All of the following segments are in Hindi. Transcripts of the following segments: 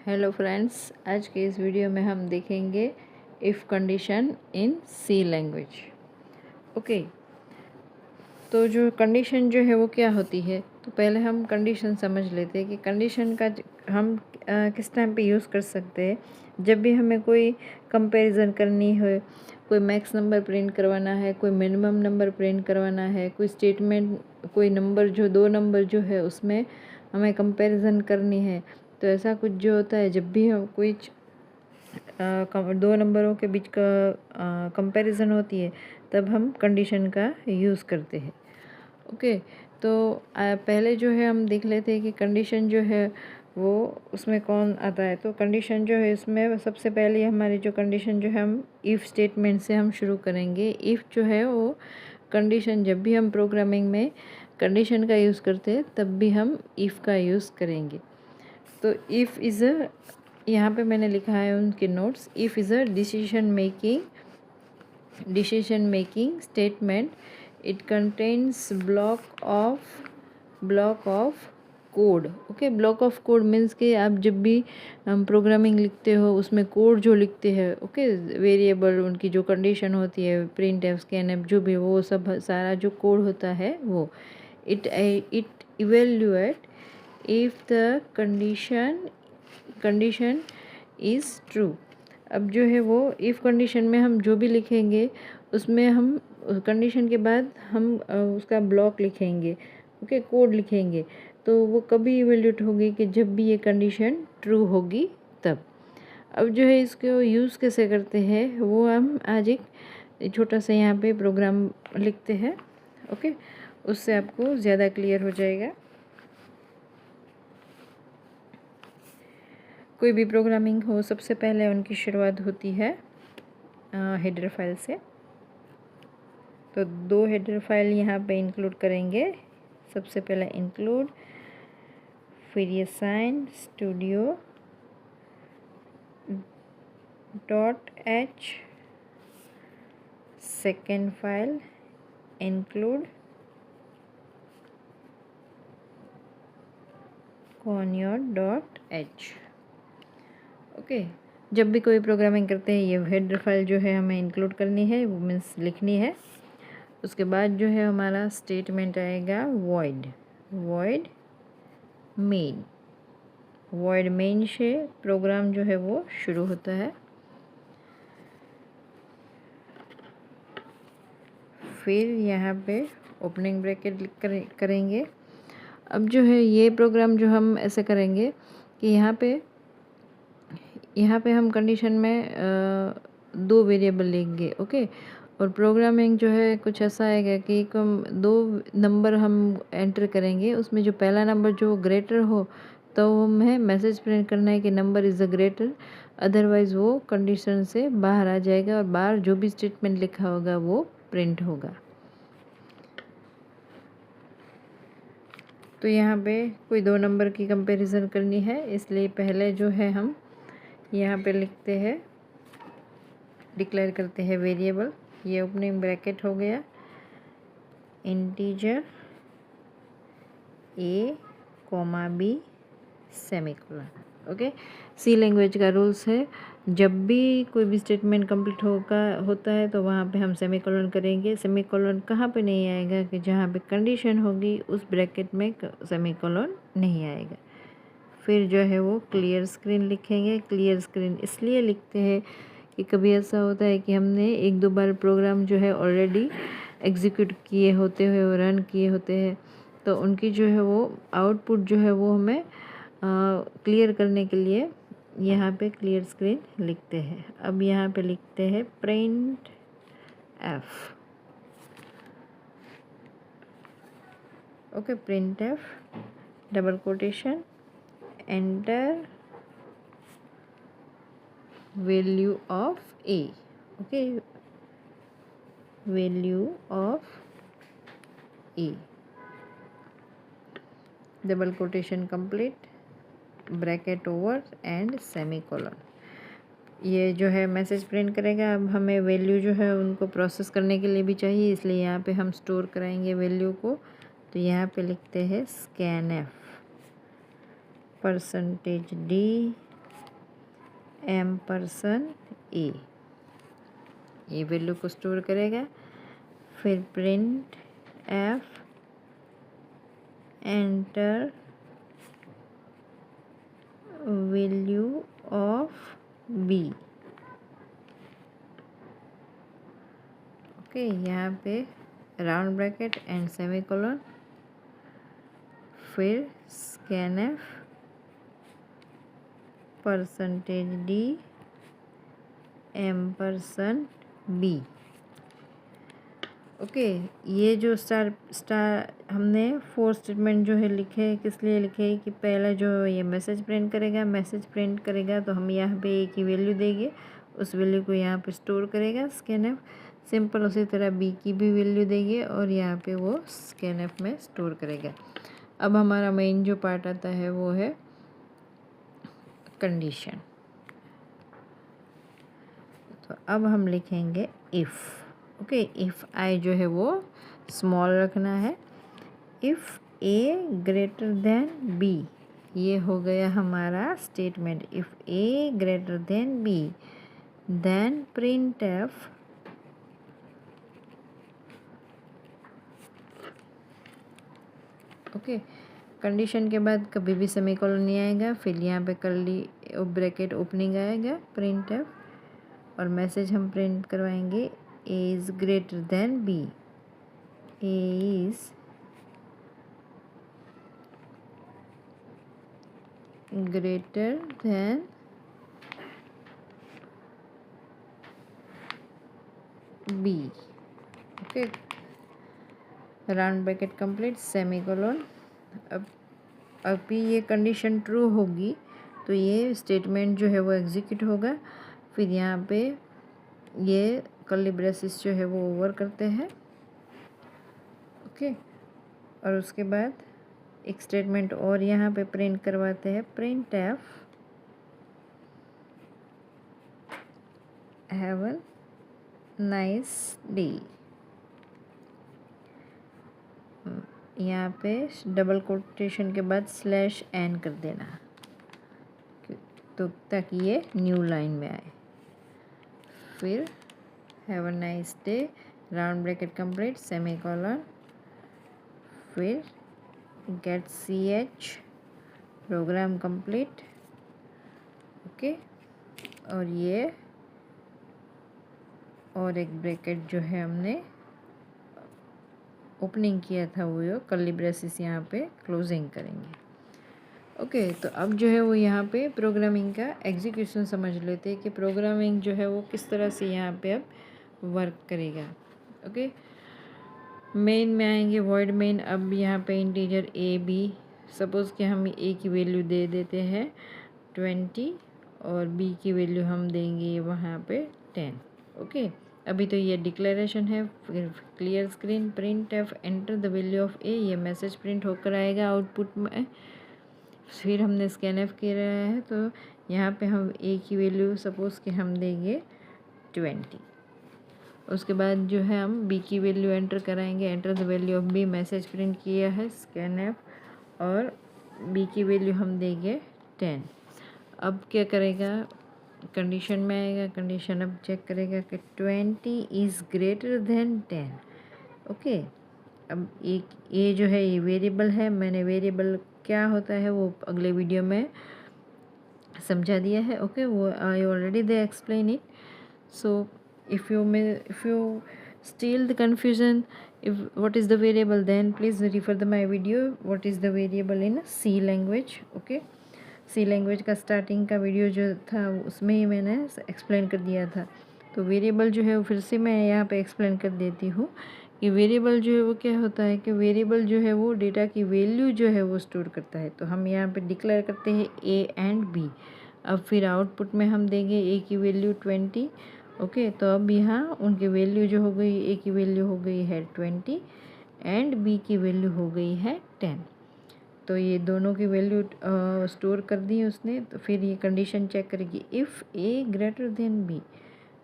हेलो फ्रेंड्स, आज के इस वीडियो में हम देखेंगे if condition in C language. Okay, तो जो कंडीशन जो है वो क्या होती है, तो पहले हम कंडीशन समझ लेते हैं कि कंडीशन का हम किस टाइम पे यूज़ कर सकते हैं। जब भी हमें कोई कंपैरिजन करनी हो, कोई मैक्स नंबर प्रिंट करवाना है, कोई मिनिमम नंबर प्रिंट करवाना है, कोई स्टेटमेंट, कोई नंबर जो दो नंबर जो है उसमें हमें कंपैरिजन करनी है, तो ऐसा कुछ जो होता है जब भी हम कोई दो नंबरों के बीच का कंपैरिजन होती है तब हम कंडीशन का यूज़ करते हैं। ओके, तो पहले जो है हम देख लेते हैं कि कंडीशन जो है वो उसमें कौन आता है। तो कंडीशन जो है इसमें सबसे पहले हमारी जो कंडीशन जो है हम इफ़ स्टेटमेंट से हम शुरू करेंगे। इफ़ जो है वो कंडीशन, जब भी हम प्रोग्रामिंग में कंडीशन का यूज़ करते हैं तब भी हम इफ़ का यूज़ करेंगे। तो इफ़ इज़ अ, यहाँ पे मैंने लिखा है उनके notes, if is a decision making statement. It contains block of code. Okay, block of code means कि आप जब भी प्रोग्रामिंग लिखते हो उसमें कोड जो लिखते हैं, ओके, वेरिएबल उनकी जो कंडीशन होती है, प्रिंट एफ, स्कैन एफ, जो भी वो सब सारा जो कोड होता है वो it evaluate if the condition is true. अब जो है वो इफ़ कंडीशन में हम जो भी लिखेंगे उसमें हम कंडीशन के बाद हम उसका ब्लॉक लिखेंगे, ओके, कोड लिखेंगे, तो वो कभी इवेल्यूट होगी कि जब भी ये कंडीशन ट्रू होगी तब। अब जो है इसको यूज़ कैसे करते हैं वो हम आज एक छोटा सा यहाँ पे प्रोग्राम लिखते हैं। ओके, उससे आपको ज़्यादा क्लियर हो जाएगा। कोई भी प्रोग्रामिंग हो सबसे पहले उनकी शुरुआत होती है हेडर फाइल से। तो दो हेडर फाइल यहाँ पे इंक्लूड करेंगे। सबसे पहले इंक्लूड, फिर ये sign studio .h, second file include conyor.h। Okay, जब भी कोई प्रोग्रामिंग करते हैं ये हेडर फाइल जो है हमें इंक्लूड करनी है, वो मीन्स लिखनी है। उसके बाद जो है हमारा स्टेटमेंट आएगा वॉइड मेन से प्रोग्राम जो है वो शुरू होता है। फिर यहाँ पे ओपनिंग ब्रैकेट करेंगे। अब जो है ये प्रोग्राम जो हम ऐसे करेंगे कि यहाँ पे हम कंडीशन में दो वेरिएबल लेंगे। ओके, और प्रोग्रामिंग जो है कुछ ऐसा आएगा कि दो नंबर हम एंटर करेंगे, उसमें जो पहला नंबर जो ग्रेटर हो तो हमें मैसेज प्रिंट करना है कि number is the greater, otherwise वो कंडीशन से बाहर आ जाएगा और बाहर जो भी स्टेटमेंट लिखा होगा वो प्रिंट होगा। तो यहाँ पे कोई दो नंबर की कंपैरिजन करनी है, इसलिए पहले जो है हम यहाँ पे लिखते हैं, डिक्लेयर करते हैं वेरिएबल। ये ओपनिंग ब्रैकेट हो गया, integer a, b, semicolon. Okay, C language का रूल्स है, जब भी कोई भी स्टेटमेंट कंप्लीट होता है तो वहाँ पे हम सेमीकोलन करेंगे। सेमीकोलन कहाँ पे नहीं आएगा कि जहाँ पे कंडीशन होगी उस ब्रैकेट में सेमीकोलन नहीं आएगा। फिर जो है वो क्लियर स्क्रीन लिखेंगे। क्लियर स्क्रीन इसलिए लिखते हैं कि कभी ऐसा होता है कि हमने एक दो बार प्रोग्राम जो है ऑलरेडी एग्जीक्यूट किए होते हुए और रन किए होते हैं, तो उनकी जो है वो आउटपुट जो है वो हमें क्लियर करने के लिए यहाँ पे क्लियर स्क्रीन लिखते हैं। अब यहाँ पे लिखते हैं print F. Okay, print F double quotation enter value of A. Okay, value of A, double quotation complete, bracket over and semicolon. ये जो है मैसेज प्रिंट करेगा। अब हमें वैल्यू जो है उनको प्रोसेस करने के लिए भी चाहिए, इसलिए यहाँ पे हम स्टोर कराएंगे वैल्यू को। तो यहाँ पे लिखते हैं scan F %d ampersand A, ये वैल्यू को स्टोर करेगा। फिर print F enter value of B. Okay, यहाँ पे राउंड ब्रैकेट एंड सेमीकोलन, फिर scanf percentage D ampersand B. Okay, ये जो स्टार हमने 4 स्टेटमेंट जो है लिखे, किस लिए लिखे कि पहले जो ये मैसेज प्रिंट करेगा तो हम यहाँ पे ए की वैल्यू देंगे, उस वैल्यू को यहाँ पे स्टोर करेगा स्कैनफ। सिंपल उसी तरह बी की भी वैल्यू देंगे और यहाँ पे वो स्कैनफ में स्टोर करेगा। अब हमारा मेन जो पार्ट आता है वो है कंडीशन। तो अब हम लिखेंगे इफ़। ओके, इफ़ आई जो है वो स्मॉल रखना है। If A greater than B, ये हो गया हमारा statement. If A greater than B then printf okay. Condition के बाद कभी भी सेमीकोलन नहीं आएगा, फिर यहाँ पे कर्ली ब्रैकेट ओपनिंग आएगा, प्रिंट एफ, और मैसेज हम प्रिंट करवाएंगे A is greater than B. A is greater than B. Okay, round bracket complete, semicolon. अब भी ये कंडीशन ट्रू होगी तो ये स्टेटमेंट जो है वो एग्जीक्यूट होगा। फिर यहाँ पे ये कर्ली ब्रेसेस जो है वो ओवर करते हैं। ओके, और उसके बाद एक स्टेटमेंट और यहाँ पे प्रिंट करवाते हैं, print F have a nice day. यहाँ पे डबल कोटेशन के बाद स्लैश एन कर देना तो ताकि ये न्यू लाइन में आए। फिर have a nice day, round bracket complete, semicolon, फिर get C H, program complete. Okay, और ये और एक ब्रैकेट जो है हमने ओपनिंग किया था वो कर्ली ब्रेसेस यहाँ पे क्लोजिंग करेंगे। ओके, तो अब जो है वो यहाँ पे प्रोग्रामिंग का एग्जीक्यूशन समझ लेते हैं कि प्रोग्रामिंग जो है वो किस तरह से यहाँ पे अब वर्क करेगा। ओके, मेन में आएंगे, वॉइड मेन। अब यहाँ पे इंटीजर ए बी, सपोज़ कि हम ए की वैल्यू दे देते हैं 20 और बी की वैल्यू हम देंगे वहाँ पे 10। ओके, अभी तो ये डिक्लेरेशन है। फिर clear screen, print F enter the value of A, ये मैसेज प्रिंट होकर आएगा आउटपुट में। फिर हमने स्कैन एफ किया है तो यहाँ पे हम ए की वैल्यू सपोज़ कि हम देंगे 20। उसके बाद जो है हम बी की वैल्यू एंटर कराएंगे, enter the value of B, message print किया है स्कैन एफ, और बी की वैल्यू हम देंगे 10। अब क्या करेगा, कंडीशन में आएगा, कंडीशन अब चेक करेगा कि 20 इज़ ग्रेटर देन 10। ओके, अब एक ये जो है ये वेरिएबल है, मैंने वेरिएबल क्या होता है वो अगले वीडियो में समझा दिया है। ओके, वो I already they explain it. So if you still the confusion if what is the variable, then please refer the my video what is the variable in C language। okay, C language का स्टार्टिंग का वीडियो जो था उसमें ही मैंने एक्सप्लेन कर दिया था। तो वेरिएबल जो है वो फिर से मैं यहाँ पे एक्सप्लेन कर देती हूँ कि वेरिएबल जो है वो क्या होता है कि वेरिएबल जो है वो डेटा की वैल्यू जो है वो स्टोर करता है। तो हम यहाँ पे डिक्लेयर करते हैं ए एंड बी। अब फिर आउटपुट में हम देंगे ए की वैल्यू 20। ओके, तो अब यहाँ उनकी वैल्यू जो हो गई, ए की वैल्यू हो गई है 20 एंड बी की वैल्यू हो गई है 10। तो ये दोनों की वैल्यू स्टोर कर दी उसने। तो फिर ये कंडीशन चेक करेगी, if A greater than B,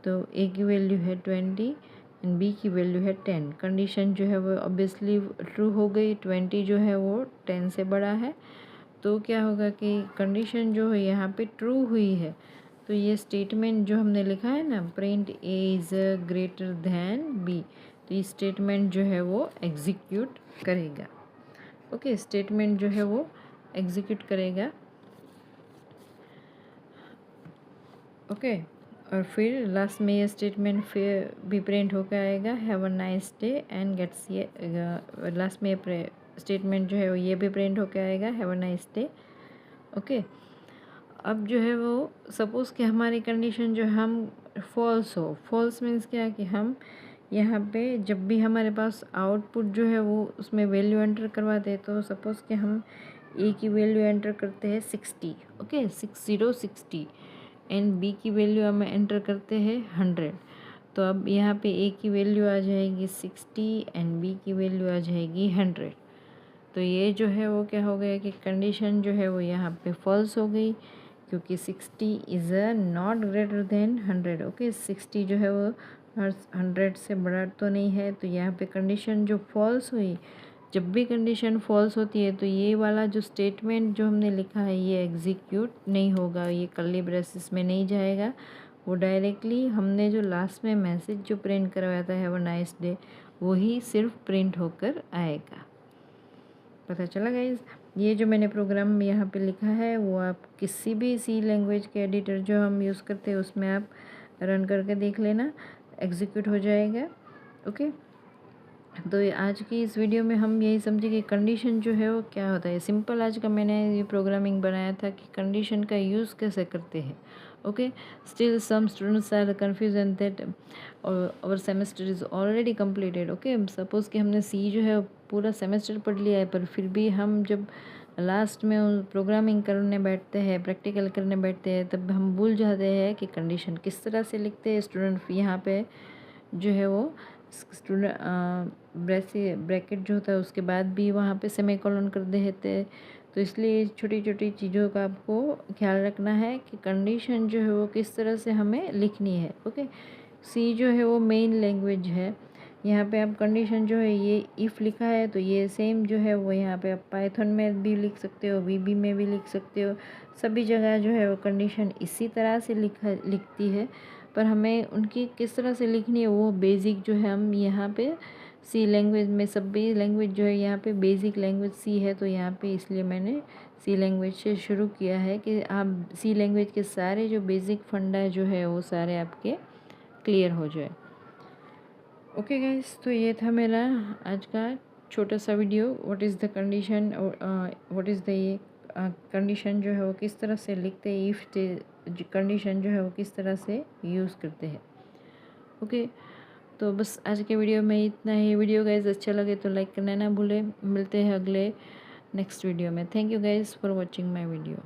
तो ए की वैल्यू है 20 एंड बी की वैल्यू है 10। कंडीशन जो है वो ऑब्वियसली ट्रू हो गई, 20 जो है वो 10 से बड़ा है। तो क्या होगा कि कंडीशन जो है यहाँ पे ट्रू हुई है। तो ये स्टेटमेंट जो हमने लिखा है ना, print A is greater than B, तो ये स्टेटमेंट जो है वो एग्जीक्यूट करेगा। ओके, स्टेटमेंट जो है वो एग्जीक्यूट करेगा। ओके, और फिर लास्ट में ये स्टेटमेंट फिर भी प्रिंट होकर आएगा, have a nice day and gets, ये लास्ट में स्टेटमेंट जो है वो ये भी प्रिंट होकर आएगा, have a nice day. Okay, अब जो है वो सपोज़ कि हमारी कंडीशन जो हम फॉल्स हो, फॉल्स मीन्स क्या, कि हम यहाँ पे जब भी हमारे पास आउटपुट जो है वो उसमें वैल्यू एंटर करवाते हैं, तो सपोज़ कि हम ए की वैल्यू एंटर करते हैं 60, ओके 60 एंड बी की वैल्यू हम एंटर करते हैं 100, तो अब यहाँ पे ए की वैल्यू आ जाएगी 60 एंड बी की वैल्यू आ जाएगी 100। तो ये जो है वो क्या हो गया कि कंडीशन जो है वो यहाँ पे फॉल्स हो गई, क्योंकि 60 is not greater than 100। Okay, 60 जो है वो 100 से बड़ा तो नहीं है, तो यहाँ पे कंडीशन जो फॉल्स हुई, जब भी कंडीशन फॉल्स होती है तो ये वाला जो स्टेटमेंट जो हमने लिखा है ये एग्जीक्यूट नहीं होगा, ये कर्ली ब्रेसेस में नहीं जाएगा, वो डायरेक्टली हमने जो लास्ट में मैसेज जो प्रिंट करवाया था, हैव अ नाइस डे, वही सिर्फ प्रिंट होकर आएगा। पता चला गाइस? ये जो मैंने प्रोग्राम यहाँ पे लिखा है वो आप किसी भी सी लैंग्वेज के एडिटर जो हम यूज़ करते हैं उसमें आप रन करके देख लेना, एग्जीक्यूट हो जाएगा। ओके, तो ये आज की इस वीडियो में हम यही समझे कि कंडीशन जो है वो क्या होता है। सिंपल आज का मैंने ये प्रोग्रामिंग बनाया था कि कंडीशन का यूज़ कैसे करते हैं। Okay, still some students are confuse and that our semester is already completed. Okay, suppose कि हमने सी जो है पूरा सेमेस्टर पढ़ लिया है, पर फिर भी हम जब लास्ट में प्रोग्रामिंग करने बैठते हैं, प्रैक्टिकल करने बैठते हैं, तब हम भूल जाते हैं कि कंडीशन किस तरह से लिखते हैं। स्टूडेंट यहाँ पे जो है वो स्टूडेंट ब्रैकेट जो होता है उसके बाद भी वहाँ पे सेमीकोलन कर देते हैं। तो इसलिए छोटी छोटी चीज़ों का आपको ख्याल रखना है कि कंडीशन जो है वो किस तरह से हमें लिखनी है। ओके, सी जो है वो मेन लैंग्वेज है, यहाँ पे आप कंडीशन जो है ये इफ़ लिखा है तो ये सेम जो है वो यहाँ पे आप पाइथन में भी लिख सकते हो, वीबी में भी लिख सकते हो, सभी जगह जो है वो कंडीशन इसी तरह से लिखती है। पर हमें उनकी किस तरह से लिखनी है वो बेसिक जो है हम यहाँ पे सी लैंग्वेज में, सभी लैंग्वेज जो है यहाँ पे बेसिक लैंग्वेज सी है, तो यहाँ पे इसलिए मैंने सी लैंग्वेज से शुरू किया है कि आप सी लैंग्वेज के सारे जो बेसिक फंडा जो है वो सारे आपके क्लियर हो जाए। ओके गाइस, तो ये था मेरा आज का छोटा सा video, what is the condition, what is the ये कंडीशन जो है वो किस तरह से लिखते हैं, इफ़ कंडीशन जो है वो किस तरह से यूज़ करते हैं। ओके, तो बस आज के वीडियो में इतना ही। वीडियो गाइस अच्छा लगे तो लाइक करना ना भूलें। मिलते हैं अगले नेक्स्ट वीडियो में। Thank you guys for watching my video.